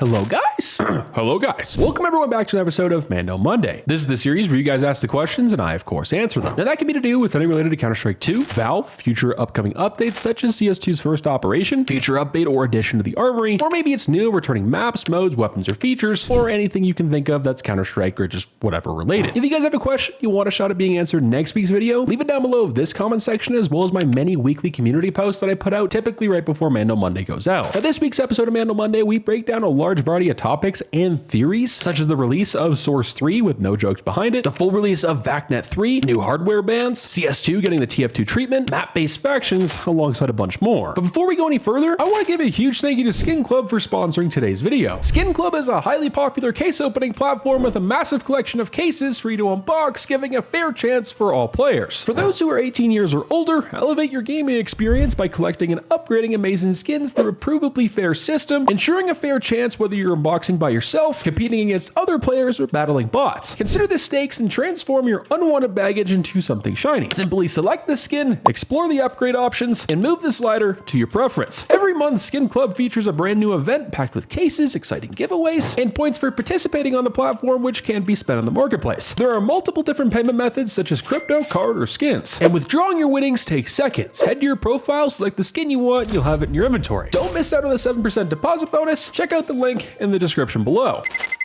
Hello guys! Hello guys! Welcome everyone back to an episode of Mando-Monday. This is the series where you guys ask the questions and I of course answer them. Now that can be to do with anything related to Counter-Strike 2, Valve, future upcoming updates such as CS2's first operation, future update or addition to the armory, or maybe it's new returning maps, modes, weapons, or features, or anything you can think of that's Counter-Strike or just whatever related. If you guys have a question you want a shot at being answered in next week's video, leave it down below this comment section as well as my many weekly community posts that I put out typically right before Mando-Monday goes out. Now this week's episode of Mando-Monday, we break down a large variety of topics and theories, such as the release of Source 3 with no jokes behind it, the full release of VACnet 3, new hardware bans, CS2 getting the TF2 treatment, map-based factions, alongside a bunch more. But before we go any further, I want to give a huge thank you to Skin Club for sponsoring today's video. Skin Club is a highly popular case opening platform with a massive collection of cases for you to unbox, giving a fair chance for all players. For those who are 18 years or older, elevate your gaming experience by collecting and upgrading amazing skins through a provably fair system, ensuring a fair chance whether you're unboxing by yourself, competing against other players, or battling bots. Consider the stakes and transform your unwanted baggage into something shiny. Simply select the skin, explore the upgrade options, and move the slider to your preference. Every month, Skin Club features a brand new event packed with cases, exciting giveaways, and points for participating on the platform which can be spent on the marketplace. There are multiple different payment methods such as crypto, card, or skins. And withdrawing your winnings takes seconds. Head to your profile, select the skin you want, and you'll have it in your inventory. Don't miss out on the 7% deposit bonus. Check out the link in the description below.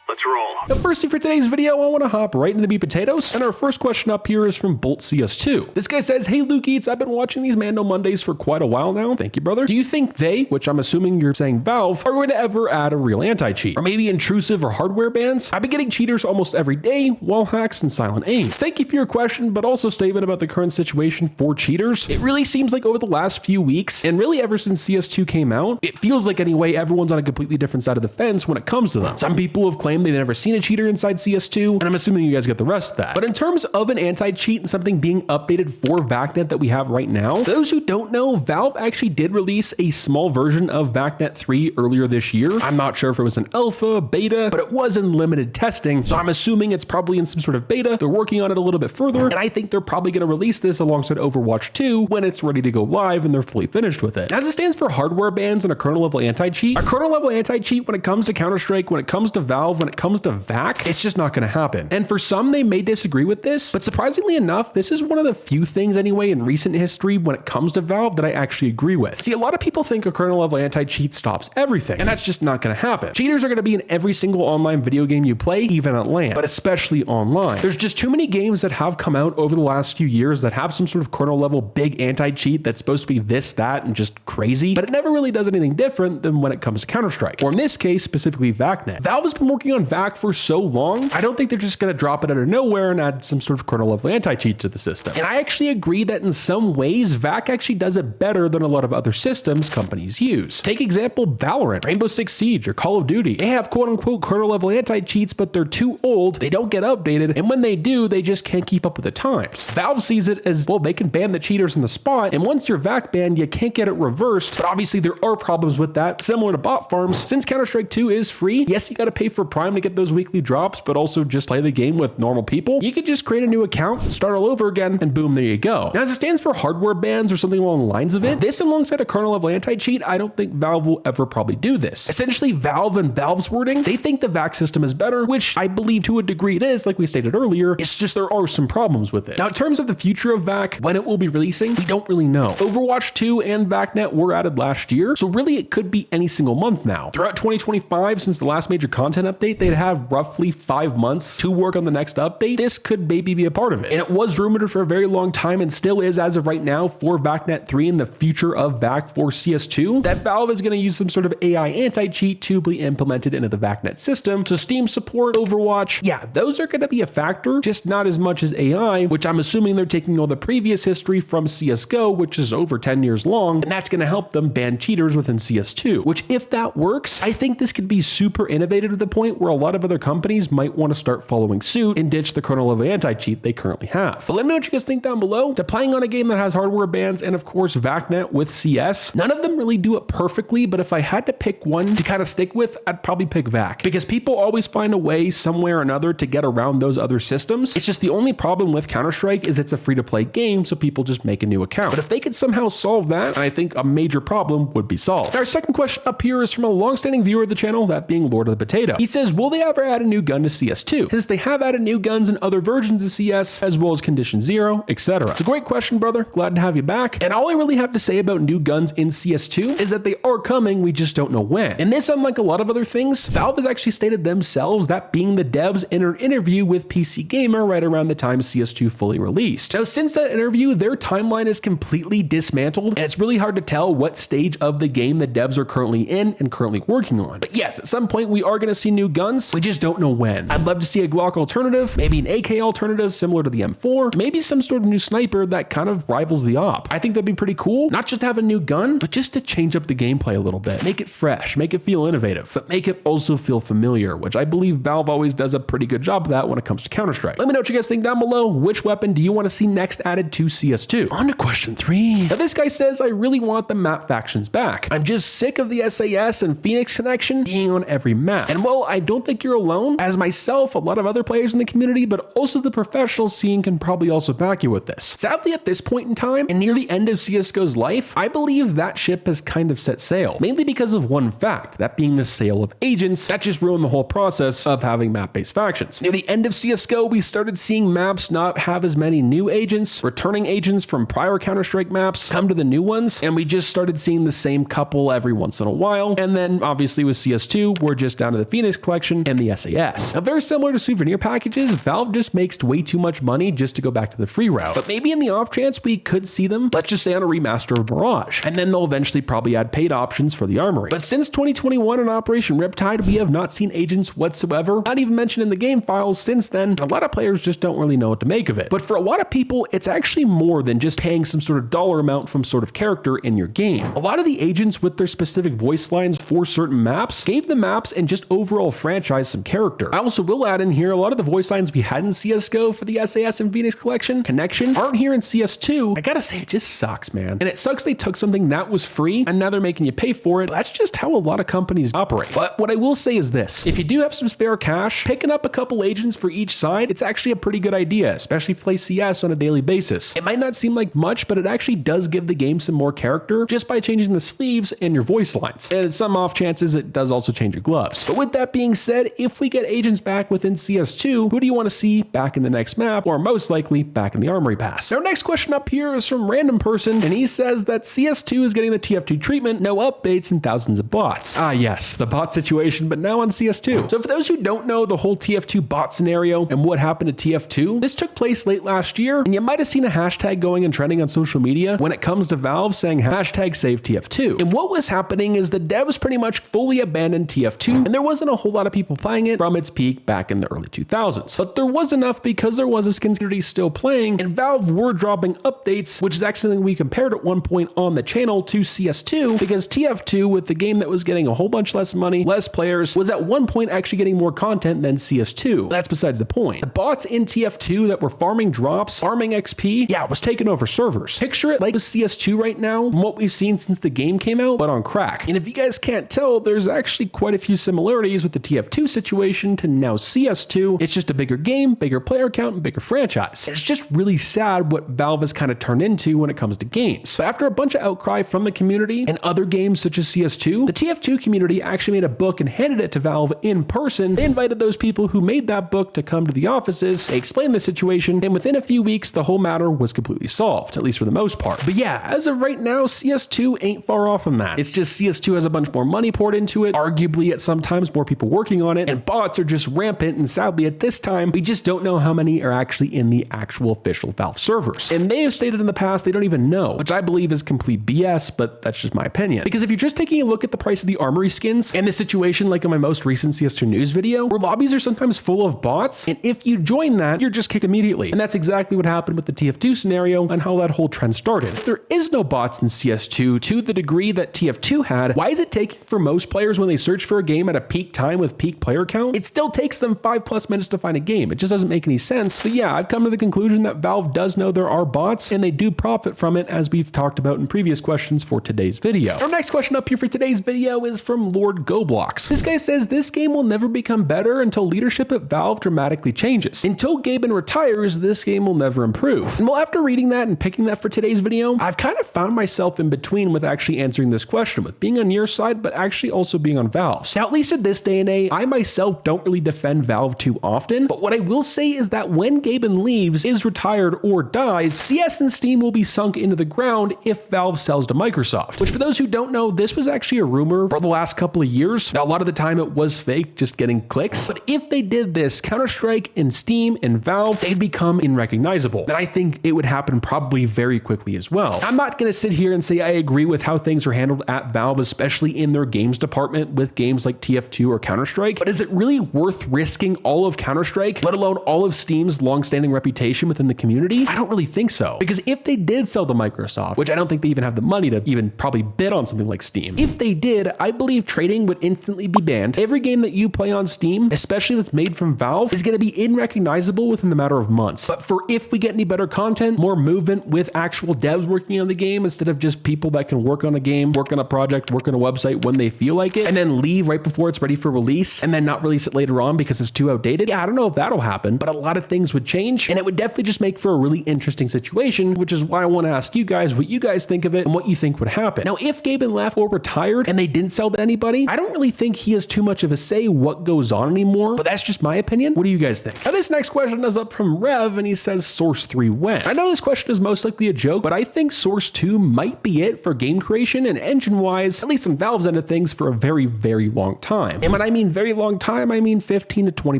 Let's roll. Now firstly for today's video, I want to hop right into the meat potatoes, and our first question up here is from Bolt CS2. This guy says, hey Luke Eats, I've been watching these Mando Mondays for quite a while now. Thank you, brother. Do you think they, which I'm assuming you're saying Valve, are going to ever add a real anti-cheat? Or maybe intrusive or hardware bans? I've been getting cheaters almost every day, wall hacks, and silent aims. Thank you for your question, but also statement about the current situation for cheaters. It really seems like over the last few weeks, and really ever since CS2 came out, it feels like anyway, everyone's on a completely different side of the fence when it comes to them. Some people have claimed they've never seen a cheater inside CS2, and I'm assuming you guys get the rest of that. But in terms of an anti-cheat and something being updated for VACnet that we have right now, those who don't know, Valve actually did release a small version of VACnet 3 earlier this year. I'm not sure if it was an alpha, beta, but it was in limited testing, so I'm assuming it's probably in some sort of beta. They're working on it a little bit further, and I think they're probably going to release this alongside Overwatch 2 when it's ready to go live and they're fully finished with it. As it stands for hardware bans and a kernel level anti-cheat, a kernel level anti-cheat when it comes to Counter-Strike, when it comes to Valve, when it comes to VAC, it's just not going to happen. And for some, they may disagree with this, but surprisingly enough, this is one of the few things anyway in recent history when it comes to Valve that I actually agree with. See, a lot of people think a kernel level anti-cheat stops everything, and that's just not going to happen. Cheaters are going to be in every single online video game you play, even at LAN, but especially online. There's just too many games that have come out over the last few years that have some sort of kernel level big anti-cheat that's supposed to be this, that, and just crazy, but it never really does anything different than when it comes to Counter-Strike, or in this case, specifically VACnet. Valve has been working on VAC for so long, I don't think they're just going to drop it out of nowhere and add some sort of kernel level anti-cheat to the system. And I actually agree that in some ways, VAC actually does it better than a lot of other systems companies use. Take example Valorant, Rainbow Six Siege, or Call of Duty. They have quote unquote kernel level anti-cheats, but they're too old, they don't get updated, and when they do, they just can't keep up with the times. Valve sees it as, well, they can ban the cheaters on the spot, and once you're VAC banned, you can't get it reversed, but obviously there are problems with that, similar to bot farms. Since Counter-Strike 2 is free, yes, you gotta pay for Prime to get those weekly drops, but also just play the game with normal people. You could just create a new account, start all over again, and boom, there you go. Now, as it stands for hardware bans or something along the lines of it, this alongside a kernel level anti-cheat, I don't think Valve will ever probably do this. Essentially, Valve and Valve's wording, they think the VAC system is better, which I believe to a degree it is, like we stated earlier. It's just there are some problems with it. Now, in terms of the future of VAC, when it will be releasing, we don't really know. Overwatch 2 and VACnet were added last year, so really it could be any single month now. Throughout 2025, since the last major content update, they'd have roughly 5 months to work on the next update. This could maybe be a part of it. And it was rumored for a very long time and still is as of right now for VACnet 3 and the future of VAC for CS2 that Valve is going to use some sort of AI anti-cheat to be implemented into the VACnet system. So Steam support, Overwatch, yeah, those are going to be a factor, just not as much as AI, which I'm assuming they're taking all the previous history from CSGO, which is over 10 years long, and that's going to help them ban cheaters within CS2, which if that works, I think this could be super innovative to the point where a lot of other companies might want to start following suit and ditch the kernel of anti-cheat they currently have. But let me know what you guys think down below. To playing on a game that has hardware bans and of course VACnet with CS, none of them really do it perfectly, but if I had to pick one to kind of stick with, I'd probably pick VAC, because people always find a way somewhere or another to get around those other systems. It's just the only problem with Counter-Strike is it's a free-to-play game, so people just make a new account. But if they could somehow solve that, I think a major problem would be solved. Now, our second question up here is from a long-standing viewer of the channel, that being Lord of the Potato. He says, will they ever add a new gun to CS2? Since they have added new guns in other versions of CS, as well as Condition Zero, etc. It's a great question, brother. Glad to have you back. And all I really have to say about new guns in CS2 is that they are coming, we just don't know when. And this, unlike a lot of other things, Valve has actually stated themselves, that being the devs, in an interview with PC Gamer right around the time CS2 fully released. Now, since that interview, their timeline is completely dismantled, and it's really hard to tell what stage of the game the devs are currently in and currently working on. But yes, at some point we are going to see new guns, we just don't know when. I'd love to see a Glock alternative, maybe an AK alternative similar to the M4, maybe some sort of new sniper that kind of rivals the AWP. I think that'd be pretty cool, not just to have a new gun, but just to change up the gameplay a little bit, make it fresh, make it feel innovative, but make it also feel familiar, which I believe Valve always does a pretty good job of that when it comes to Counter-Strike. Let me know what you guys think down below. Which weapon do you want to see next added to CS2? On to question 3. Now this guy says, I really want the map factions back. I'm just sick of the SAS and Phoenix connection being on every map. And well, I don't think you're alone, as myself, a lot of other players in the community, but also the professional scene can probably also back you with this. Sadly, at this point in time, and near the end of CSGO's life, I believe that ship has kind of set sail, mainly because of one fact, that being the sale of agents. That just ruined the whole process of having map-based factions. Near the end of CSGO, we started seeing maps not have as many new agents, returning agents from prior Counter-Strike maps come to the new ones, and we just started seeing the same couple every once in a while. And then obviously with CS2, we're just down to the Phoenix collection and the SAS. Now, very similar to souvenir packages, Valve just makes way too much money just to go back to the free route. But maybe in the off chance we could see them, let's just say on a remaster of Mirage, and then they'll eventually probably add paid options for the armory. But since 2021 and Operation Riptide, we have not seen agents whatsoever, not even mentioned in the game files since then. A lot of players just don't really know what to make of it. But for a lot of people, it's actually more than just paying some sort of dollar amount from sort of character in your game. A lot of the agents with their specific voice lines for certain maps gave the maps and just overall franchise some character. I also will add in here, a lot of the voice lines we had in CSGO for the SAS and Phoenix connection aren't here in CS2. I gotta say, it just sucks, man. And it sucks they took something that was free and now they're making you pay for it. That's just how a lot of companies operate. But what I will say is this, if you do have some spare cash, picking up a couple agents for each side, it's actually a pretty good idea, especially if you play CS on a daily basis. It might not seem like much, but it actually does give the game some more character just by changing the sleeves and your voice lines. And in some off chances, it does also change your gloves. But with that being said, if we get agents back within CS2, who do you want to see back in the next map, or most likely back in the Armory Pass? Our next question up here is from random person, and he says that CS2 is getting the TF2 treatment, no updates, and thousands of bots. Ah yes, the bot situation, but now on CS2. So for those who don't know the whole TF2 bot scenario and what happened to TF2, this took place late last year, and you might have seen a hashtag going and trending on social media when it comes to Valve saying hashtag save TF2. And what was happening is the devs pretty much fully abandoned TF2, and there wasn't a whole lot of people playing it from its peak back in the early 2000s. But there was enough because there was a skin community still playing, and Valve were dropping updates, which is actually something we compared at one point on the channel to CS2, because TF2, with the game that was getting a whole bunch less money, less players, was at one point actually getting more content than CS2. That's besides the point. The bots in TF2 that were farming drops, farming XP, yeah, was taking over servers. Picture it like with CS2 right now, from what we've seen since the game came out, but on crack. And if you guys can't tell, there's actually quite a few similarities with the TF2 situation to now CS2. It's just a bigger game, bigger player count, and bigger franchise. And it's just really sad what Valve has kind of turned into when it comes to games. But after a bunch of outcry from the community and other games such as CS2, the TF2 community actually made a book and handed it to Valve in person. They invited those people who made that book to come to the offices, they explained the situation, and within a few weeks, the whole matter was completely solved, at least for the most part. But yeah, as of right now, CS2 ain't far off from that. It's just CS2 has a bunch more money poured into it, arguably at sometimes more people working on it, and bots are just rampant, and sadly at this time, we just don't know how many are actually in the actual official Valve servers. And they have stated in the past they don't even know, which I believe is complete BS, but that's just my opinion. Because if you're just taking a look at the price of the armory skins and the situation like in my most recent CS2 news video, where lobbies are sometimes full of bots, and if you join that, you're just kicked immediately. And that's exactly what happened with the TF2 scenario and how that whole trend started. If there is no bots in CS2 to the degree that TF2 had, why is it taking for most players when they search for a game at a peak time with with peak player count, it still takes them 5+ minutes to find a game. It just doesn't make any sense. So yeah, I've come to the conclusion that Valve does know there are bots and they do profit from it, as we've talked about in previous questions for today's video. Our next question up here for today's video is from Lord Goblox. This guy says this game will never become better until leadership at Valve dramatically changes. Until Gaben retires, this game will never improve. And well, after reading that and picking that for today's video, I've kind of found myself in between with actually answering this question, with being on your side, but actually also being on Valve's. Now, at least at this day and age, I myself don't really defend Valve too often, but what I will say is that when Gaben leaves, is retired, or dies, CS and Steam will be sunk into the ground if Valve sells to Microsoft. Which, for those who don't know, this was actually a rumor for the last couple of years. Now, a lot of the time it was fake, just getting clicks. But if they did this, Counter-Strike and Steam and Valve, they'd become unrecognizable. And I think it would happen probably very quickly as well. I'm not going to sit here and say I agree with how things are handled at Valve, especially in their games department with games like TF2 or Counter-Strike, but is it really worth risking all of Counter-Strike, let alone all of Steam's long-standing reputation within the community? I don't really think so. Because if they did sell to Microsoft, which I don't think they even have the money to even probably bid on something like Steam, if they did, I believe trading would instantly be banned. Every game that you play on Steam, especially that's made from Valve, is going to be unrecognizable within the matter of months. But for if we get any better content, more movement with actual devs working on the game instead of just people that can work on a game, work on a project, work on a website when they feel like it, and then leave right before it's ready for release, and then not release it later on because it's too outdated. Yeah, I don't know if that'll happen, but a lot of things would change, and it would definitely just make for a really interesting situation, which is why I want to ask you guys what you guys think of it and what you think would happen. Now, if Gaben left or retired and they didn't sell to anybody, I don't really think he has too much of a say what goes on anymore, but that's just my opinion. What do you guys think? Now, this next question is up from Rev, and he says Source 3 when? I know this question is most likely a joke, but I think Source 2 might be it for game creation and engine-wise, at least on Valve's end of things, for a very, very long time. And when I mean very long time, I mean 15 to 20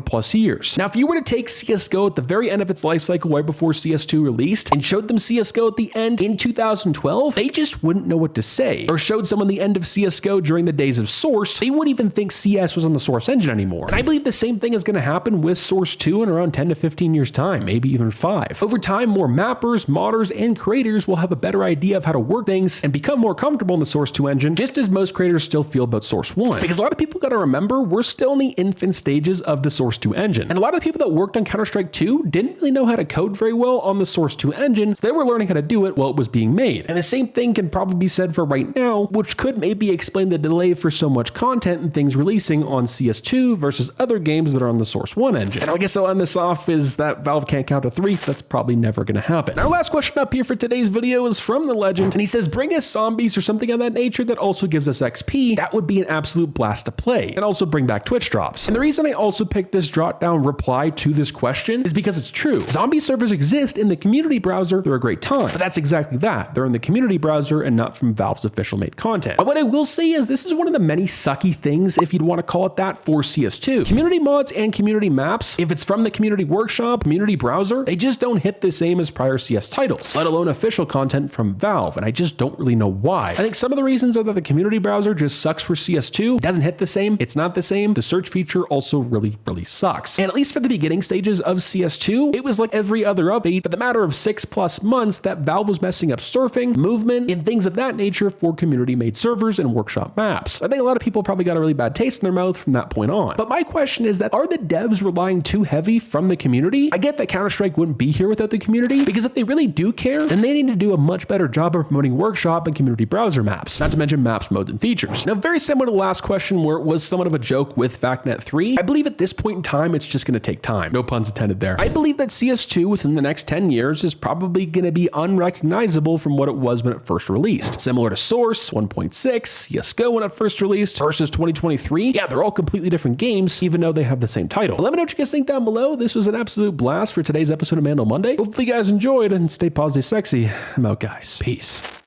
plus years. Now, if you were to take CSGO at the very end of its life cycle right before CS2 released and showed them CSGO at the end in 2012, they just wouldn't know what to say. Or showed someone the end of CSGO during the days of Source, they wouldn't even think CS was on the Source engine anymore. And I believe the same thing is going to happen with Source 2 in around 10 to 15 years time, maybe even 5. Over time, more mappers, modders, and creators will have a better idea of how to work things and become more comfortable in the Source 2 engine, just as most creators still feel about Source 1. Because a lot of people got to remember, we're still in the infant stages of the Source 2 engine. And a lot of the people that worked on Counter-Strike 2 didn't really know how to code very well on the Source 2 engine, so they were learning how to do it while it was being made. And the same thing can probably be said for right now, which could maybe explain the delay for so much content and things releasing on CS2 versus other games that are on the Source 1 engine. And I guess I'll end this off is that Valve can't count to 3, so that's probably never going to happen. Our last question up here for today's video is from the legend, and he says, bring us zombies or something of that nature that also gives us XP. That would be an absolute blast to play, and also bring back Twitch drops. And the reason I also picked this drop down reply to this question is because it's true. Zombie servers exist in the community browser. They're a great time, but that's exactly that. They're in the community browser and not from Valve's official made content. But what I will say is this is one of the many sucky things, if you'd want to call it that, for CS2. Community mods and community maps, if it's from the community workshop, community browser, they just don't hit the same as prior CS titles, let alone official content from Valve, and I just don't really know why. I think some of the reasons are that the community browser just sucks for CS2. It doesn't hit the same. It's not the same. The search feature also really sucks. And at least for the beginning stages of CS2, it was like every other update for the matter of 6+ months that Valve was messing up surfing, movement, and things of that nature for community-made servers and workshop maps. I think a lot of people probably got a really bad taste in their mouth from that point on. But my question is that, are the devs relying too heavy from the community? I get that Counter-Strike wouldn't be here without the community, because if they really do care, then they need to do a much better job of promoting workshop and community browser maps, not to mention maps, modes, and features. Now, very similar to the last question where it was somewhat of a joke with FactNet 3, I believe at this point in time, it's just going to take time. No puns intended there. I believe that CS2 within the next 10 years is probably going to be unrecognizable from what it was when it first released. Similar to Source, 1.6, CSGO when it first released, versus 2023. Yeah, they're all completely different games, even though they have the same title. But let me know what you guys think down below. This was an absolute blast for today's episode of Mando-Monday. Hopefully you guys enjoyed, and stay positive, sexy. I'm out, guys. Peace.